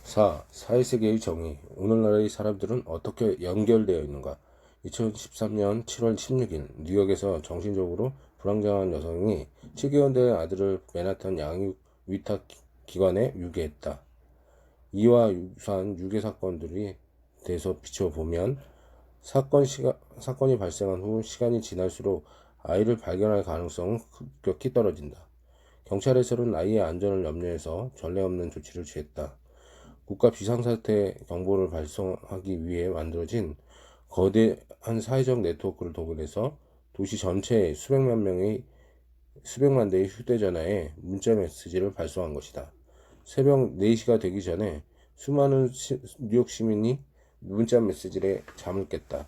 4. 사회세계의 정의. 오늘날의 사람들은 어떻게 연결되어 있는가? 2013년 7월 16일 뉴욕에서 정신적으로 불안정한 여성이 7개월 된 아들을 맨하탄 양육 위탁 기관에 유기했다. 이와 유사한 유괴 사건들이 대해서 비춰보면 사건이 발생한 후 시간이 지날수록 아이를 발견할 가능성은 급격히 떨어진다. 경찰에서는 아이의 안전을 염려해서 전례 없는 조치를 취했다. 국가 비상사태 경보를 발송하기 위해 만들어진 거대한 사회적 네트워크를 동원해서 도시 전체에 수백만 대의 휴대전화에 문자 메시지를 발송한 것이다. 새벽 4시가 되기 전에 수많은 뉴욕 시민이 문자 메시지에 잠을 깼다.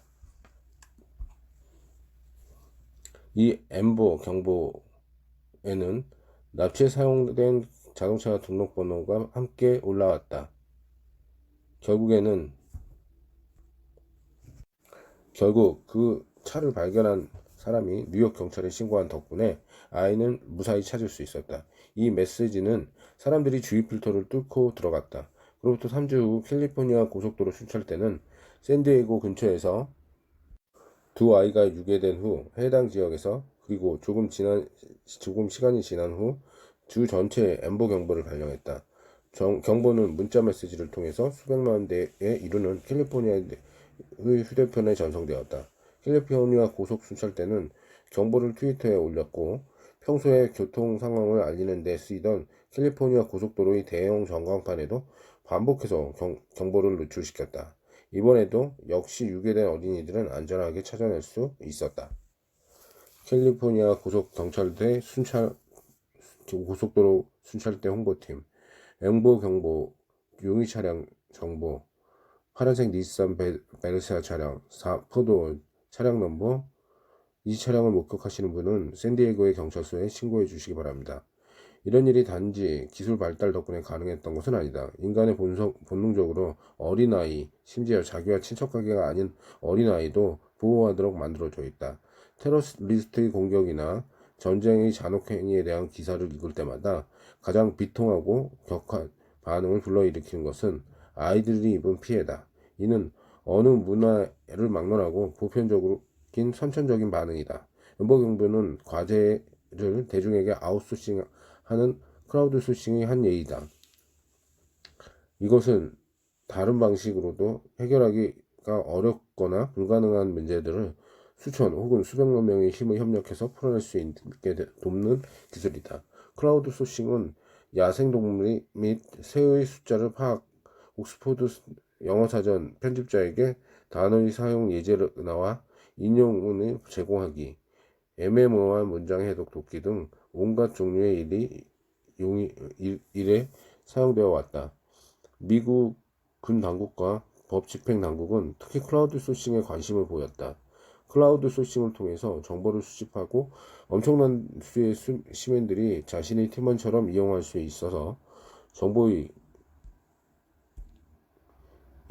이 엠버 경보에는 납치에 사용된 자동차 등록번호가 함께 올라왔다. 결국 그 차를 발견한 사람이 뉴욕 경찰에 신고한 덕분에 아이는 무사히 찾을 수 있었다. 이 메시지는 사람들이 주의 필터를 뚫고 들어갔다. 그로부터 3주 후 캘리포니아 고속도로 순찰대는 샌디에고 근처에서 두 아이가 유괴된 후 해당 지역에서 그리고 조금 시간이 지난 후 주 전체에 엠버 경보를 발령했다. 경보는 문자 메시지를 통해서 수백만 대에 이르는 캘리포니아의 휴대폰에 전송되었다. 캘리포니아 고속순찰대는 경보를 트위터에 올렸고 평소에 교통 상황을 알리는 데 쓰이던 캘리포니아 고속도로의 대형 전광판에도 반복해서 경보를 노출시켰다. 이번에도 역시 유괴된 어린이들은 안전하게 찾아낼 수 있었다. 캘리포니아 고속도로 순찰대 홍보팀, 엠버 경보, 용의 차량 정보, 파란색 닛산 베르사 차량, 포도 차량 넘버. 이 차량을 목격하시는 분은 샌디에고의 경찰서에 신고해 주시기 바랍니다. 이런 일이 단지 기술 발달 덕분에 가능했던 것은 아니다. 인간의 본능적으로 어린아이, 심지어 자기와 친척관계가 아닌 어린아이도 보호하도록 만들어져 있다. 테러리스트의 공격이나 전쟁의 잔혹행위에 대한 기사를 읽을 때마다 가장 비통하고 격한 반응을 불러일으키는 것은 아이들이 입은 피해다. 이는 어느 문화를 막론하고 보편적인 선천적인 반응이다. 연보경보는 과제를 대중에게 아웃소싱하는 크라우드 소싱의 한 예이다. 이것은 다른 방식으로도 해결하기가 어렵거나 불가능한 문제들을 수천 혹은 수백만 명의 힘을 협력해서 풀어낼 수 있게 돕는 기술이다. 크라우드 소싱은 야생동물 및 새의 숫자를 파악, 옥스포드 영어사전 편집자에게 단어의 사용 예제나와 인용문을 제공하기, 애매모호한 문장 해독 돕기 등 온갖 종류의 일에 사용되어 왔다. 미국 군 당국과 법 집행 당국은 특히 클라우드 소싱에 관심을 보였다. 클라우드 소싱을 통해서 정보를 수집하고 엄청난 수의 시민들이 자신의 팀원처럼 이용할 수 있어서 정보의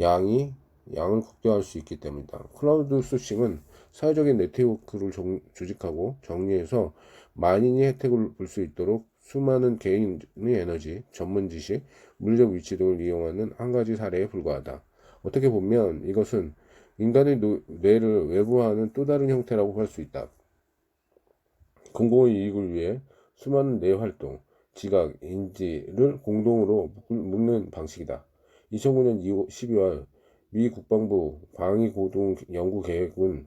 양을 극대화할 수 있기 때문이다. 클라우드 소싱은 사회적인 네트워크를 조직하고 정리해서 만인이 혜택을 볼 수 있도록 수많은 개인의 에너지, 전문 지식, 물리적 위치 등을 이용하는 한 가지 사례에 불과하다. 어떻게 보면 이것은 인간의 뇌를 외부화하는 또 다른 형태라고 할 수 있다. 공공의 이익을 위해 수많은 뇌 활동, 지각, 인지를 공동으로 묶는 방식이다. 2009년 12월 미 국방부 방위고등연구계획은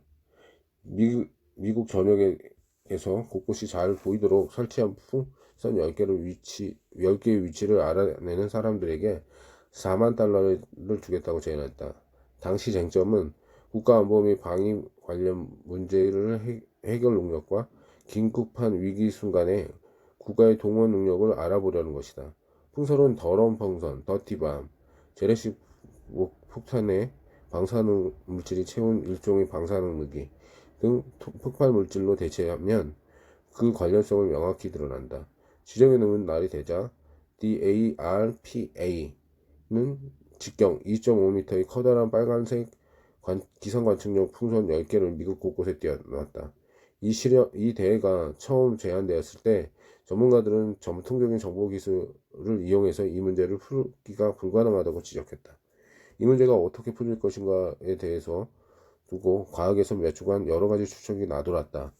미국 전역에서 곳곳이 잘 보이도록 설치한 풍선 10개의 위치를 알아내는 사람들에게 4만 달러를 주겠다고 제안했다. 당시 쟁점은 국가안보 및 방위 관련 문제를 해결 능력과 긴급한 위기 순간에 국가의 동원 능력을 알아보려는 것이다. 풍선은 더러운 풍선, 더티밤, 재래식 폭탄에 방사능 물질이 채운 일종의 방사능 무기 등 폭발 물질로 대체하면 그 관련성을 명확히 드러난다. 지정해 놓은 날이 되자 DARPA는 직경 2.5m의 커다란 빨간색 기상 관측용 풍선 10개를 미국 곳곳에 띄워놨다. 이 대회가 처음 제안되었을 때 전문가들은 전통적인 정보 기술을 이용해서 이 문제를 풀기가 불가능하다고 지적했다. 이 문제가 어떻게 풀릴 것인가에 대해서 두고 과학에서 몇 주간 여러 가지 추측이 나돌았다.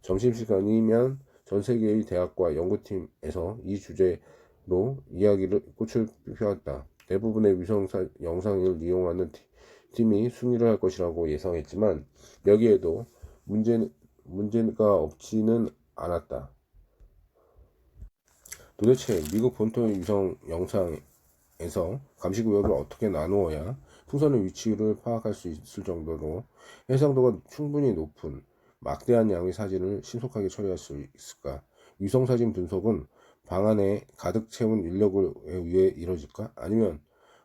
점심시간이면 전 세계의 대학과 연구팀에서 이 주제로 이야기를 꽃을 피웠다. 대부분의 위성 영상을 이용하는 팀이 승리를 할 것이라고 예상했지만 여기에도 문제가 없지는 않았다. 도대체 미국 본토의 위성 영상에서 감시구역을 어떻게 나누어야 풍선의 위치를 파악할 수 있을 정도로 해상도가 충분히 높은 막대한 양의 사진을 신속하게 처리할 수 있을까? 위성사진 분석은 방 안에 가득 채운 인력을 위해 이루어질까? 아니면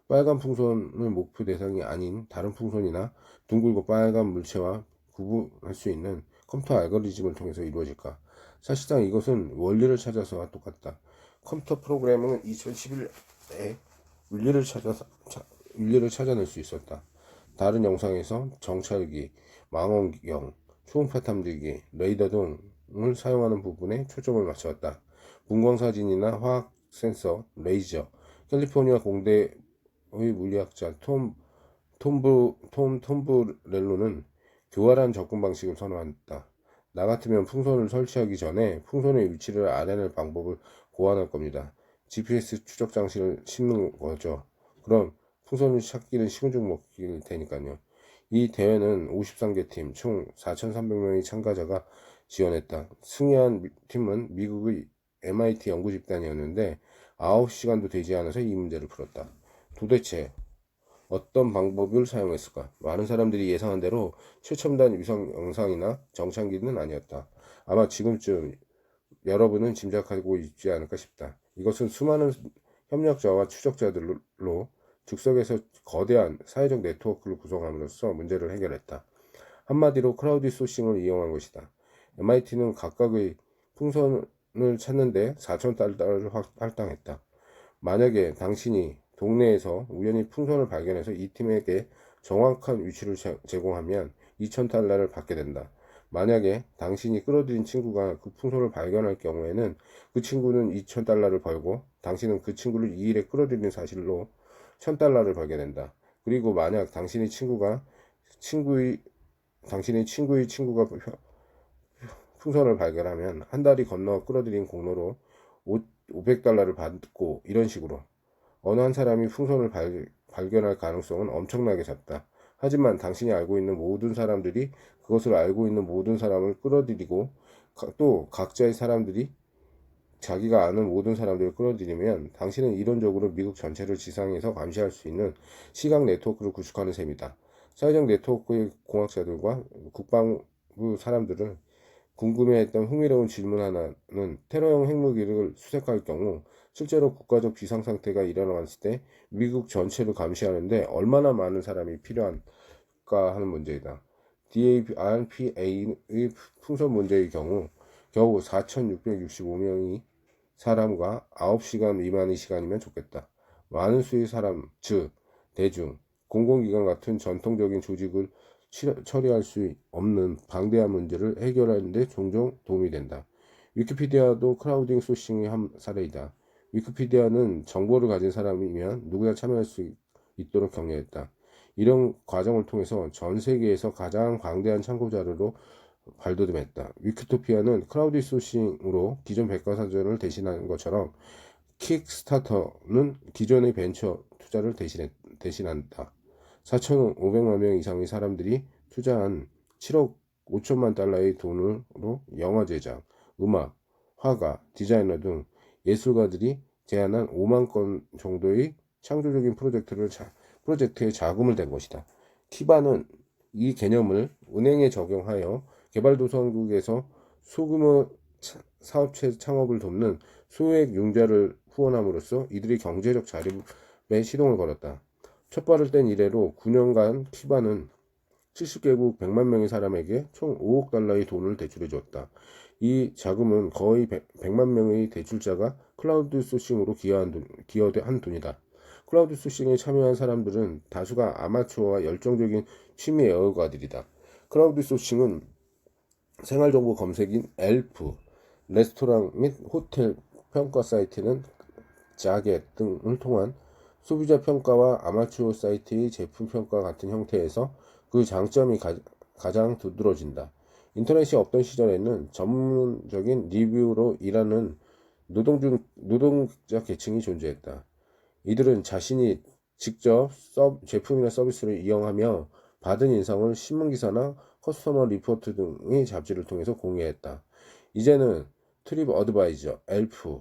빨간 풍선의 목표 대상이 아닌 다른 풍선이나 둥글고 빨간 물체와 구분할 수 있는 컴퓨터 알고리즘을 통해서 이루어질까? 사실상 이것은 원리를 찾아서와 똑같다. 컴퓨터 프로그램은 2011년에 윤리를 찾아낼 수 있었다. 다른 영상에서 정찰기, 망원경, 초음파 탐지기, 레이더 등을 사용하는 부분에 초점을 맞추었다. 분광사진이나 화학 센서, 레이저, 캘리포니아 공대의 물리학자 톰브렐로는 교활한 접근 방식을 선호한다. 나 같으면 풍선을 설치하기 전에 풍선의 위치를 알아낼 방법을 고안할 겁니다. GPS 추적 장치를 심는 거죠. 그럼 풍선을 찾기는 식은죽 먹기일 테니까요. 이 대회는 53개 팀, 총 4,300명의 참가자가 지원했다. 승리한 팀은 미국의 MIT 연구 집단이었는데 9시간도 되지 않아서 이 문제를 풀었다. 도대체 어떤 방법을 사용했을까? 많은 사람들이 예상한 대로 최첨단 위성 영상이나 정찰기는 아니었다. 아마 지금쯤 여러분은 짐작하고 있지 않을까 싶다. 이것은 수많은 협력자와 추적자들로 즉석에서 거대한 사회적 네트워크를 구성함으로써 문제를 해결했다. 한마디로 크라우드 소싱을 이용한 것이다. MIT는 각각의 풍선을 찾는데 4,000달러를 할당했다. 만약에 당신이 동네에서 우연히 풍선을 발견해서 이 팀에게 정확한 위치를 제공하면 2,000달러를 받게 된다. 만약에 당신이 끌어들인 친구가 그 풍선을 발견할 경우에는 그 친구는 2,000달러를 벌고 당신은 그 친구를 2일에 끌어들인 사실로 1,000달러를 벌게 된다. 그리고 만약 당신의 친구가 풍선을 발견하면 한 달이 건너 끌어들인 공로로 500달러를 받고 이런 식으로 어느 한 사람이 풍선을 발견할 가능성은 엄청나게 작다. 하지만 당신이 알고 있는 모든 사람들이 그것을 알고 있는 모든 사람을 끌어들이고 또 각자의 사람들이 자기가 아는 모든 사람들을 끌어들이면 당신은 이론적으로 미국 전체를 지상에서 감시할 수 있는 시각 네트워크를 구축하는 셈이다. 사회적 네트워크의 공학자들과 국방부 사람들을 궁금해했던 흥미로운 질문 하나는 테러형 핵무기를 수색할 경우 실제로 국가적 비상상태가 일어났을 때 미국 전체를 감시하는데 얼마나 많은 사람이 필요한가 하는 문제이다. DARPA의 풍선 문제의 경우 겨우 4,665명이 사람과 9시간 미만의 시간이면 좋겠다. 많은 수의 사람, 즉 대중, 공공기관 같은 전통적인 조직을 처리할 수 없는 방대한 문제를 해결하는 데 종종 도움이 된다. 위키피디아도 크라우딩 소싱의 한 사례이다. 위키피디아는 정보를 가진 사람이면 누구나 참여할 수 있도록 격려했다. 이런 과정을 통해서 전 세계에서 가장 광대한 참고 자료로 발돋움했다. 위키토피아는 크라우드 소싱으로 기존 백과사전을 대신한 것처럼 킥스타터는 기존의 벤처 투자를 대신한다. 4,500만 명 이상의 사람들이 투자한 7억 5천만 달러의 돈으로 영화 제작, 음악, 화가, 디자이너 등 예술가들이 제안한 5만 건 정도의 창조적인 프로젝트에 자금을 댄 것이다. 키바는 이 개념을 은행에 적용하여 개발도상국에서 소규모 사업체 창업을 돕는 소액 융자를 후원함으로써 이들의 경제적 자립에 시동을 걸었다. 첫 발을 뗀 이래로 9년간 키바는 70개국 100만 명의 사람에게 총 5억 달러의 돈을 대출해 주었다. 이 자금은 거의 100만 명의 대출자가 클라우드 소싱으로 기여한 돈이다. 클라우드 소싱에 참여한 사람들은 다수가 아마추어와 열정적인 취미 애호가들이다. 클라우드 소싱은 생활정보 검색인 엘프, 레스토랑 및 호텔 평가 사이트는 자겟 등을 통한 소비자 평가와 아마추어 사이트의 제품 평가 같은 형태에서 그 장점이 가장 두드러진다. 인터넷이 없던 시절에는 전문적인 리뷰로 일하는 노동자 계층이 존재했다. 이들은 자신이 직접 제품이나 서비스를 이용하며 받은 인상을 신문기사나 커스터머 리포트 등의 잡지를 통해서 공유했다. 이제는 트립 어드바이저, 엘프,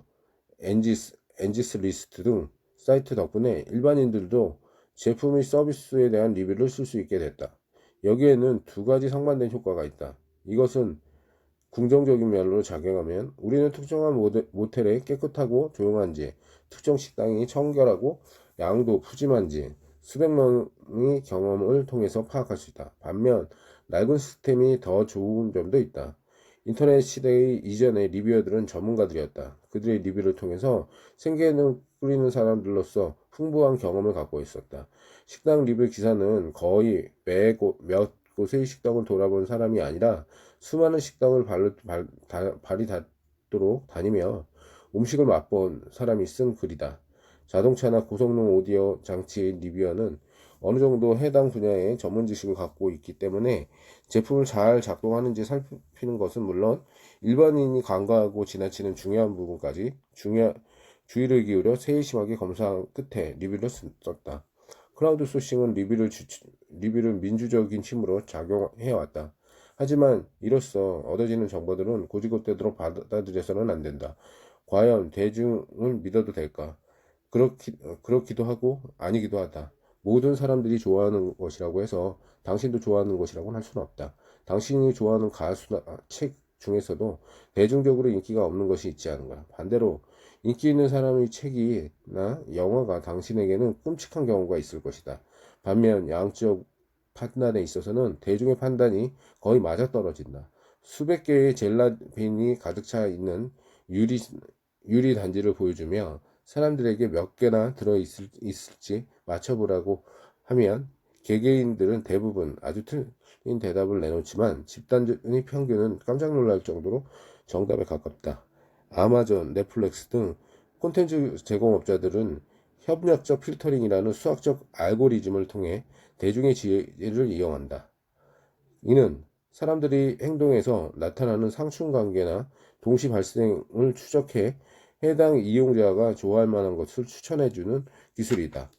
엔지스 리스트 등 사이트 덕분에 일반인들도 제품 및 서비스에 대한 리뷰를 쓸 수 있게 됐다. 여기에는 두 가지 상반된 효과가 있다. 이것은 긍정적인 면으로 작용하면 우리는 특정한 모텔에 깨끗하고 조용한지, 특정 식당이 청결하고 양도 푸짐한지 수백 명의 경험을 통해서 파악할 수 있다. 반면 낡은 시스템이 더 좋은 점도 있다. 인터넷 시대의 이전의 리뷰어들은 전문가들이었다. 그들의 리뷰를 통해서 생계를 꾸리는 사람들로서 풍부한 경험을 갖고 있었다. 식당 리뷰 기사는 거의 몇 곳의 식당을 돌아본 사람이 아니라 수많은 식당을 발이 닿도록 다니며 음식을 맛본 사람이 쓴 글이다. 자동차나 고성능 오디오 장치의 리뷰어는 어느 정도 해당 분야의 전문 지식을 갖고 있기 때문에 제품을 잘 작동하는지 살피는 것은 물론 일반인이 간과하고 지나치는 중요한 부분까지 주의를 기울여 세심하게 검사한 끝에 리뷰를 썼다. 크라우드 소싱은 리뷰를 민주적인 힘으로 작용해왔다. 하지만 이로써 얻어지는 정보들은 고지고대로 받아들여서는 안 된다. 과연 대중을 믿어도 될까? 그렇기도 하고 아니기도 하다. 모든 사람들이 좋아하는 것이라고 해서 당신도 좋아하는 것이라고는 할 수는 없다. 당신이 좋아하는 가수나 책 중에서도 대중적으로 인기가 없는 것이 있지 않은가. 반대로 인기 있는 사람의 책이나 영화가 당신에게는 끔찍한 경우가 있을 것이다. 반면 양적 판단에 있어서는 대중의 판단이 거의 맞아떨어진다. 수백 개의 젤라빈이 가득 차 있는 유리 단지를 보여주며 사람들에게 몇 개나 들어있을지 맞춰보라고 하면 개개인들은 대부분 아주 틀린 대답을 내놓지만 집단의 평균은 깜짝 놀랄 정도로 정답에 가깝다. 아마존, 넷플릭스 등 콘텐츠 제공업자들은 협력적 필터링이라는 수학적 알고리즘을 통해 대중의 지혜를 이용한다. 이는 사람들이 행동에서 나타나는 상충관계나 동시 발생을 추적해 해당 이용자가 좋아할 만한 것을 추천해주는 기술이다.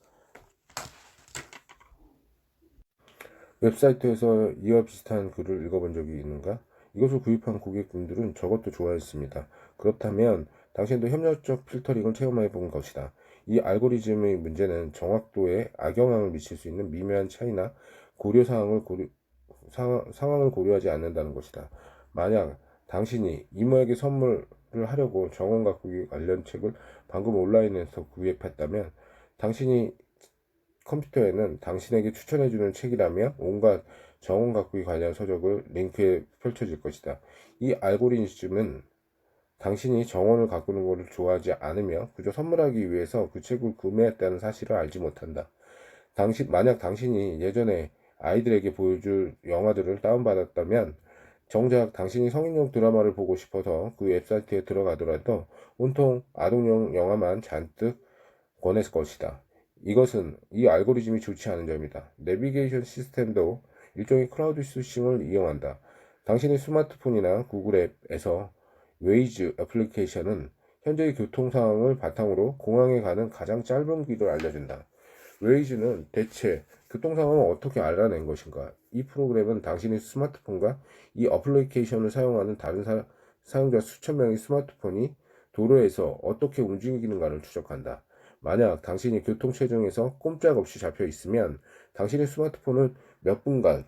웹사이트에서 이와 비슷한 글을 읽어본 적이 있는가? 이것을 구입한 고객분들은 저것도 좋아했습니다. 그렇다면 당신도 협력적 필터링을 체험해 본 것이다. 이 알고리즘의 문제는 정확도에 악영향을 미칠 수 있는 미묘한 차이나 상황을 고려하지 않는다는 것이다. 만약 당신이 이모에게 선물을 하려고 정원 가꾸기 관련 책을 방금 온라인에서 구입했다면 당신이 컴퓨터에는 당신에게 추천해주는 책이라며 온갖 정원 가꾸기 관련 서적을 링크에 펼쳐질 것이다. 이 알고리즘은 당신이 정원을 가꾸는 것을 좋아하지 않으며 그저 선물하기 위해서 그 책을 구매했다는 사실을 알지 못한다. 만약 당신이 예전에 아이들에게 보여줄 영화들을 다운받았다면 정작 당신이 성인용 드라마를 보고 싶어서 그 웹사이트에 들어가더라도 온통 아동용 영화만 잔뜩 권했을 것이다. 이것은 이 알고리즘이 좋지 않은 점이다. 내비게이션 시스템도 일종의 크라우드 소싱을 이용한다. 당신의 스마트폰이나 구글 앱에서 웨이즈 애플리케이션은 현재의 교통 상황을 바탕으로 공항에 가는 가장 짧은 길을 알려준다. 웨이즈는 대체 교통 상황을 어떻게 알아낸 것인가? 이 프로그램은 당신의 스마트폰과 이 어플리케이션을 사용하는 다른 사용자 수천 명의 스마트폰이 도로에서 어떻게 움직이는가를 추적한다. 만약 당신이 교통체증에서 꼼짝없이 잡혀 있으면 당신의 스마트폰은 몇 분간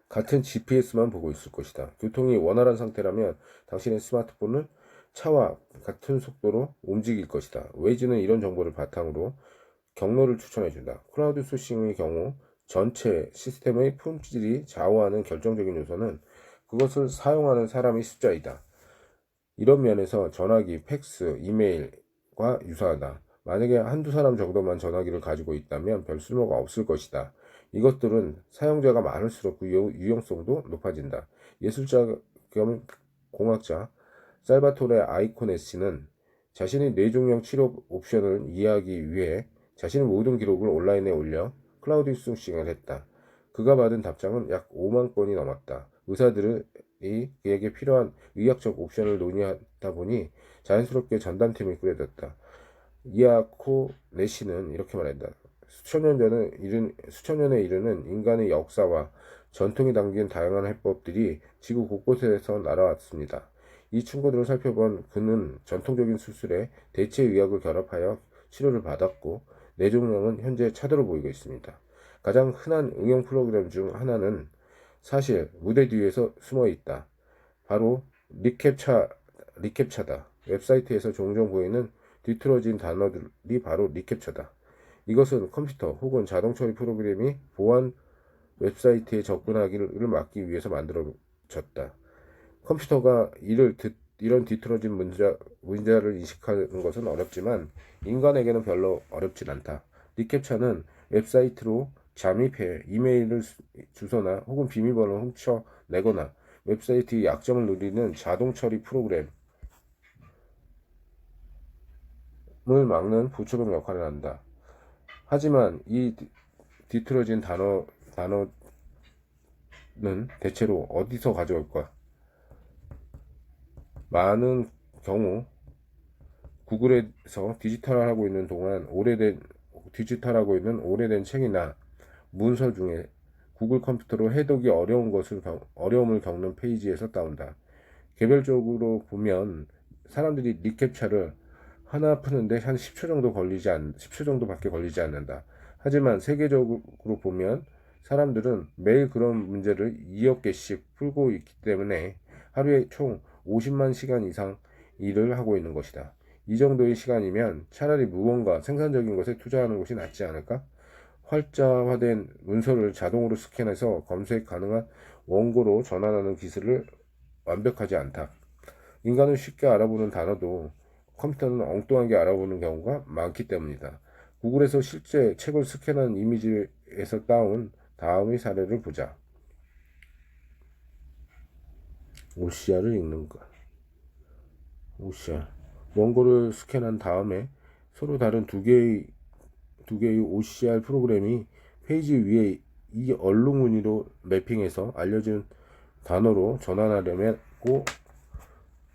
같은 GPS만 보고 있을 것이다. 교통이 원활한 상태라면 당신의 스마트폰은 차와 같은 속도로 움직일 것이다. 웨이즈는 이런 정보를 바탕으로 경로를 추천해준다. 크라우드 소싱의 경우 전체 시스템의 품질이 좌우하는 결정적인 요소는 그것을 사용하는 사람의 숫자이다. 이런 면에서 전화기, 팩스, 이메일과 유사하다. 만약에 한두 사람 정도만 전화기를 가지고 있다면 별 쓸모가 없을 것이다. 이것들은 사용자가 많을수록 그 유용성도 높아진다. 예술자 겸 공학자 살바토레 아이코네시는 자신의 뇌종양 치료 옵션을 이해하기 위해 자신의 모든 기록을 온라인에 올려 클라우드 소싱을 했다. 그가 받은 답장은 약 5만 건이 넘었다. 의사들이 그에게 필요한 의학적 옵션을 논의하다 보니 자연스럽게 전담팀이 꾸려졌다. 이아코 네시는 이렇게 말한다. 수천 년에 이르는 인간의 역사와 전통이 담긴 다양한 해법들이 지구 곳곳에서 날아왔습니다. 이 충고들을 살펴본 그는 전통적인 수술에 대체 의학을 결합하여 치료를 받았고 뇌종양은 현재 차도로 보이고 있습니다. 가장 흔한 응용 프로그램 중 하나는 사실 무대 뒤에서 숨어 있다. 바로 리캡차다. 웹사이트에서 종종 보이는 뒤틀어진 단어들이 바로 리캡처다. 이것은 컴퓨터 혹은 자동 처리 프로그램이 보안 웹사이트에 접근하기를 막기 위해서 만들어졌다. 컴퓨터가 이런 뒤틀어진 문자를 인식하는 것은 어렵지만 인간에게는 별로 어렵진 않다. 리캡처는 웹사이트로 잠입해 이메일 주소나 혹은 비밀번호를 훔쳐내거나 웹사이트의 약점을 누리는 자동 처리 프로그램을 막는 보초병 역할을 한다. 하지만 이 뒤틀어진 단어는 대체로 어디서 가져올까? 많은 경우 구글에서 디지털하고 있는 오래된 책이나 문서 중에 구글 컴퓨터로 해독이 어려움을 겪는 페이지에서 따온다. 개별적으로 보면 사람들이 리캡처를 하나 푸는데 한 10초 정도밖에 걸리지 않는다. 하지만 세계적으로 보면 사람들은 매일 그런 문제를 2억 개씩 풀고 있기 때문에 하루에 총 50만 시간 이상 일을 하고 있는 것이다. 이 정도의 시간이면 차라리 무언가 생산적인 것에 투자하는 것이 낫지 않을까? 활자화된 문서를 자동으로 스캔해서 검색 가능한 원고로 전환하는 기술을 완벽하지 않다. 인간은 쉽게 알아보는 단어도 컴퓨터는 엉뚱하게 알아보는 경우가 많기 때문이다. 구글에서 실제 책을 스캔한 이미지에서 따온 다음의 사례를 보자. OCR을 읽는 것. OCR. 원고를 스캔한 다음에 서로 다른 두 개의 OCR 프로그램이 페이지 위에 이 얼룩무늬로 매핑해서 알려진 단어로 전환하려고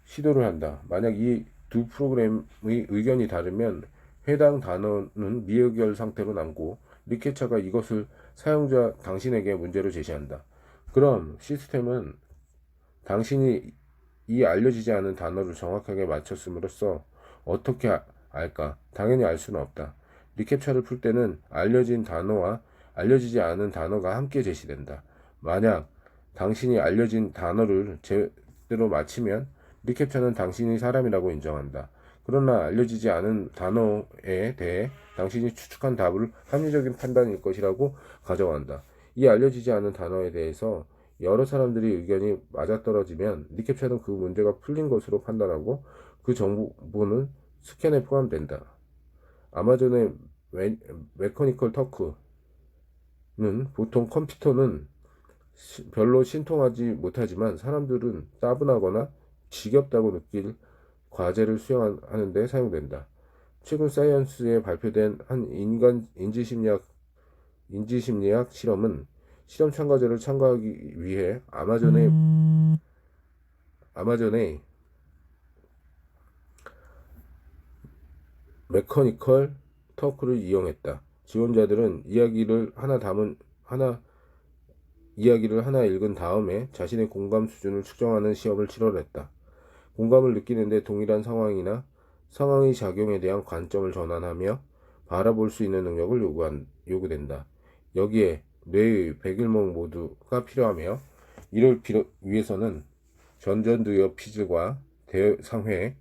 시도를 한다. 만약 이 두 프로그램의 의견이 다르면 해당 단어는 미해결 상태로 남고 리캡처가 이것을 사용자 당신에게 문제로 제시한다. 그럼 시스템은 당신이 이 알려지지 않은 단어를 정확하게 맞췄음으로써 어떻게 알까? 당연히 알 수는 없다. 리캡처를 풀 때는 알려진 단어와 알려지지 않은 단어가 함께 제시된다. 만약 당신이 알려진 단어를 제대로 맞히면 리캡처는 당신이 사람이라고 인정한다. 그러나 알려지지 않은 단어에 대해 당신이 추측한 답을 합리적인 판단일 것이라고 가정한다. 이 알려지지 않은 단어에 대해서 여러 사람들의 의견이 맞아떨어지면 리캡처는 그 문제가 풀린 것으로 판단하고 그 정보는 스캔에 포함된다. 아마존의 메커니컬 터크는 보통 컴퓨터는 별로 신통하지 못하지만 사람들은 따분하거나 지겹다고 느낄 과제를 수행하는 데 사용된다. 최근 사이언스에 발표된 한 인지심리학 실험은 실험 참가자를 참가하기 위해 아마존의 메커니컬 터크를 이용했다. 지원자들은 이야기를 하나 읽은 다음에 자신의 공감 수준을 측정하는 시험을 치러냈다. 공감을 느끼는데 동일한 상황의 작용에 대한 관점을 전환하며 바라볼 수 있는 능력을 요구된다. 여기에 뇌의 백일목 모두가 필요하며 이를 위해서는 전전두엽 피질과 대상회,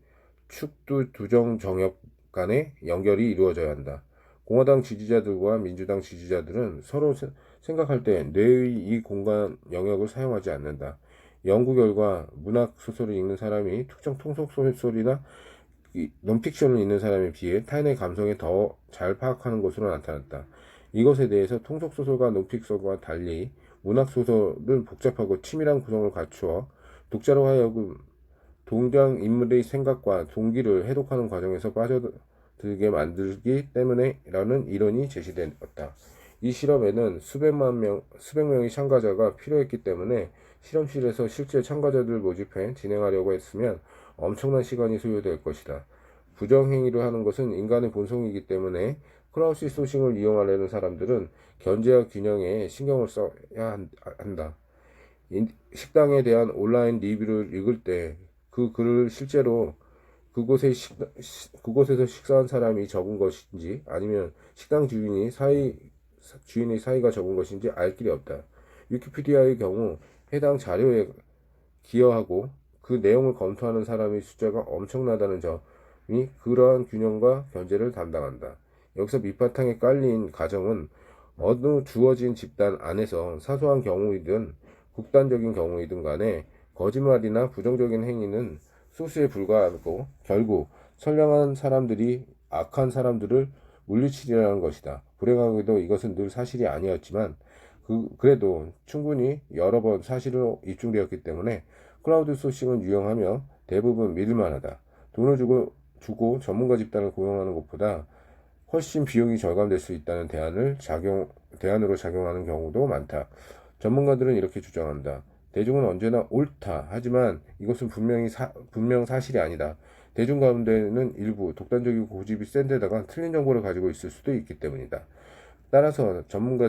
축두 두정 정역 간의 연결이 이루어져야 한다. 공화당 지지자들과 민주당 지지자들은 서로 생각할 때 뇌의 이 공간 영역을 사용하지 않는다. 연구 결과 문학 소설을 읽는 사람이 특정 통속 소설이나 논픽션을 읽는 사람에 비해 타인의 감성에 더 잘 파악하는 것으로 나타났다. 이것에 대해서 통속소설과 논픽션과 달리 문학소설은 복잡하고 치밀한 구성을 갖추어 독자로 하여금 동장인물의 생각과 동기를 해독하는 과정에서 빠져들게 만들기 때문에라는 이론이 제시되었다. 이 실험에는 수백 명의 참가자가 필요했기 때문에 실험실에서 실제 참가자들을 모집해 진행하려고 했으면 엄청난 시간이 소요될 것이다. 부정행위를 하는 것은 인간의 본성이기 때문에 크라우드 소싱을 이용하려는 사람들은 견제와 균형에 신경을 써야 한다. 식당에 대한 온라인 리뷰를 읽을 때 그 글을 실제로 그곳에서 식사한 사람이 적은 것인지 아니면 식당 주인의 사이가 적은 것인지 알 길이 없다. 위키피디아의 경우 해당 자료에 기여하고 그 내용을 검토하는 사람의 숫자가 엄청나다는 점이 그러한 균형과 견제를 담당한다. 여기서 밑바탕에 깔린 가정은 어느 주어진 집단 안에서 사소한 경우이든 극단적인 경우이든 간에 거짓말이나 부정적인 행위는 소수에 불과하고 결국 선량한 사람들이 악한 사람들을 물리치리라는 것이다. 불행하게도 이것은 늘 사실이 아니었지만 그래도 충분히 여러 번 사실로 입증되었기 때문에 클라우드 소싱은 유용하며 대부분 믿을만하다. 돈을 주고 전문가 집단을 고용하는 것보다 훨씬 비용이 절감될 수 있다는 대안으로 작용하는 경우도 많다. 전문가들은 이렇게 주장한다. 대중은 언제나 옳다. 하지만 이것은 분명 사실이 아니다. 대중 가운데는 일부 독단적이고 고집이 센 데다가 틀린 정보를 가지고 있을 수도 있기 때문이다. 따라서 전문가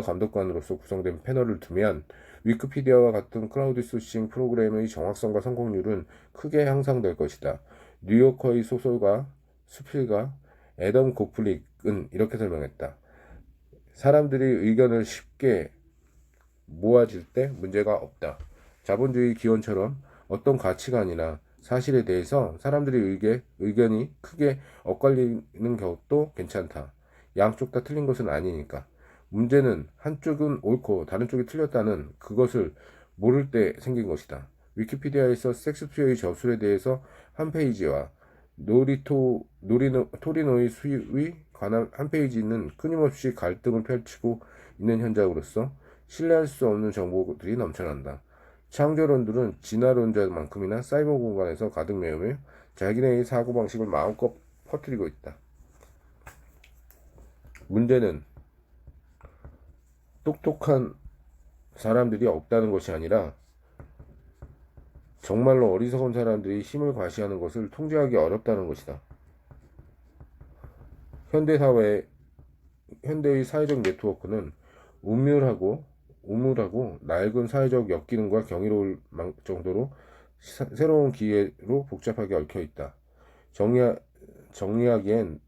감독관으로서 구성된 패널을 두면 위키피디아와 같은 크라우드 소싱 프로그램의 정확성과 성공률은 크게 향상될 것이다. 뉴요커의 소설가 수필가 애덤 고플릭은 이렇게 설명했다. 사람들이 의견을 쉽게 모아질 때 문제가 없다. 자본주의 기원처럼 어떤 가치관이나 사실에 대해서 사람들의 의견이 크게 엇갈리는 것도 괜찮다. 양쪽 다 틀린 것은 아니니까. 문제는 한쪽은 옳고 다른 쪽이 틀렸다는 그것을 모를 때 생긴 것이다. 위키피디아에서 섹스피어의 저술에 대해서 한 페이지와 토리노의 수입이 관한 한 페이지는 끊임없이 갈등을 펼치고 있는 현장으로서 신뢰할 수 없는 정보들이 넘쳐난다. 창조론들은 진화론자만큼이나 사이버 공간에서 가득 메우며 자기네의 사고방식을 마음껏 퍼뜨리고 있다. 문제는 똑똑한 사람들이 없다는 것이 아니라 정말로 어리석은 사람들이 힘을 과시하는 것을 통제하기 어렵다는 것이다. 현대의 사회적 네트워크는 우물하고 낡은 사회적 역기능과 경이로울 정도로 새로운 기회로 복잡하게 얽혀 있다. 정리하기엔